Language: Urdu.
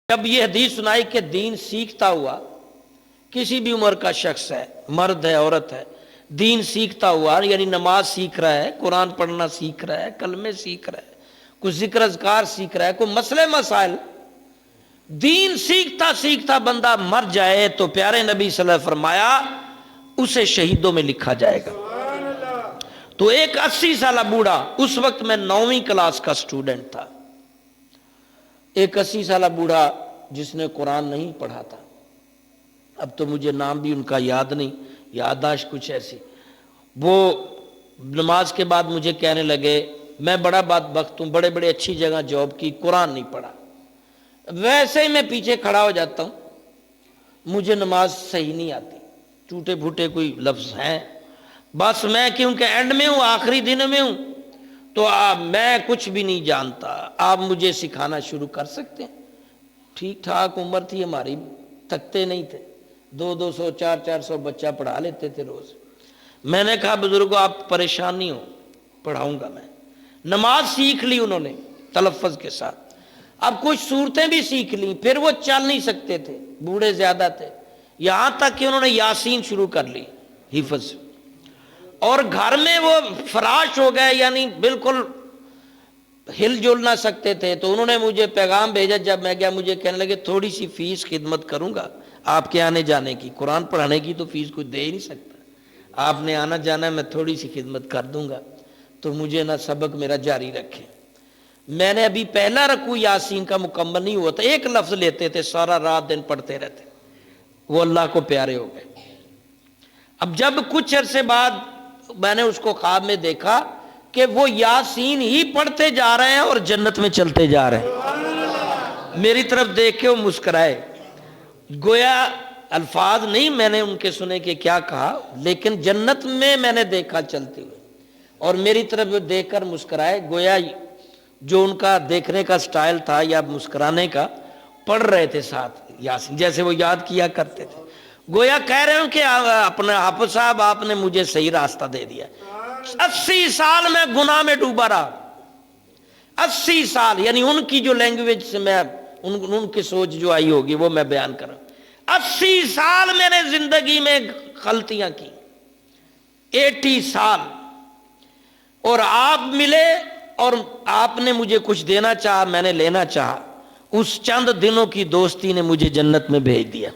جب یہ حدیث سنائی کہ دین سیکھتا ہوا، کسی بھی عمر کا شخص ہے، مرد ہے عورت ہے، دین سیکھتا ہوا یعنی نماز سیکھ رہا ہے، قرآن پڑھنا سیکھ رہا ہے، کلمے سیکھ رہا ہے، کوئی ذکر اذکار سیکھ رہا ہے، کوئی مسئلے مسائل، دین سیکھتا سیکھتا بندہ مر جائے تو پیارے نبی صلی اللہ علیہ وسلم فرمایا اسے شہیدوں میں لکھا جائے گا۔ تو ایک 80 سالہ بوڑھا، اس وقت میں 9ویں کلاس کا سٹوڈنٹ تھا، ایک 80 سالہ بوڑھا جس نے قرآن نہیں پڑھا تھا، اب تو مجھے نام بھی ان کا یاد نہیں، یادداشت کچھ ایسی، وہ نماز کے بعد مجھے کہنے لگے میں بڑا بدبخت ہوں، بڑے بڑے اچھی جگہ جاب کی، قرآن نہیں پڑھا۔ ویسے ہی میں پیچھے کھڑا ہو جاتا ہوں، مجھے نماز صحیح نہیں آتی، ٹوٹے پھوٹے کوئی لفظ ہیں، بس میں کیونکہ اینڈ میں ہوں، آخری دن میں ہوں، تو میں کچھ بھی نہیں جانتا، آپ مجھے سکھانا شروع کر سکتے ہیں۔ ٹھیک ٹھاک عمر تھی ہماری، تھکتے نہیں تھے، 200 400 بچہ پڑھا لیتے تھے روز۔ میں نے کہا بزرگوں آپ پریشان نہیں ہو، پڑھاؤں گا میں۔ نماز سیکھ لی انہوں نے تلفظ کے ساتھ، اب کچھ صورتیں بھی سیکھ لیں، پھر وہ چل نہیں سکتے تھے، بوڑھے زیادہ تھے، یہاں تک کہ انہوں نے یاسین شروع کر لی حفظ، اور گھر میں وہ فراش ہو گئے، یعنی بالکل ہل جل نہ سکتے تھے۔ تو انہوں نے مجھے پیغام بھیجا، جب میں گیا مجھے کہنے لگے تھوڑی سی فیس خدمت کروں گا آپ کے آنے جانے کی، قرآن پڑھانے کی تو فیس کوئی دے ہی نہیں سکتا، آپ نے آنا جانا ہے، میں تھوڑی سی خدمت کر دوں گا، تو مجھے نہ سبق میرا جاری رکھے۔ میں نے ابھی پہلا رکوع یاسین کا مکمل نہیں ہوا تھا، ایک لفظ لیتے تھے، سارا رات دن پڑھتے رہتے، وہ اللہ کو پیارے ہو گئے۔ اب جب کچھ عرصے بعد میں نے اس کو خواب میں دیکھا کہ وہ یاسین ہی پڑھتے جا رہے ہیں اور جنت میں چلتے جا رہے ہیں، میری طرف دیکھ کے وہ مسکرائے، گویا الفاظ نہیں میں نے ان کے سنے کہ کیا کہا، لیکن جنت میں نے دیکھا چلتے ہوئے، اور میری طرف دیکھ کر مسکرائے، گویا جو ان کا دیکھنے کا سٹائل تھا یا مسکرانے کا، پڑھ رہے تھے ساتھ یاسین، جیسے وہ یاد کیا کرتے تھے، گویا کہہ رہے ہوں کہ اپنے حافظ صاحب آپ نے مجھے صحیح راستہ دے دیا۔ 80 سال میں گناہ میں ڈوبا رہا، 80 سال، یعنی ان کی جو لینگویج سے میں ان کی سوچ جو آئی ہوگی وہ میں بیان کر رہا ہوں۔ 80 سال میں نے زندگی میں غلطیاں کی، 80 سال، اور آپ ملے اور آپ نے مجھے کچھ دینا چاہا، میں نے لینا چاہا، اس چند دنوں کی دوستی نے مجھے جنت میں بھیج دیا۔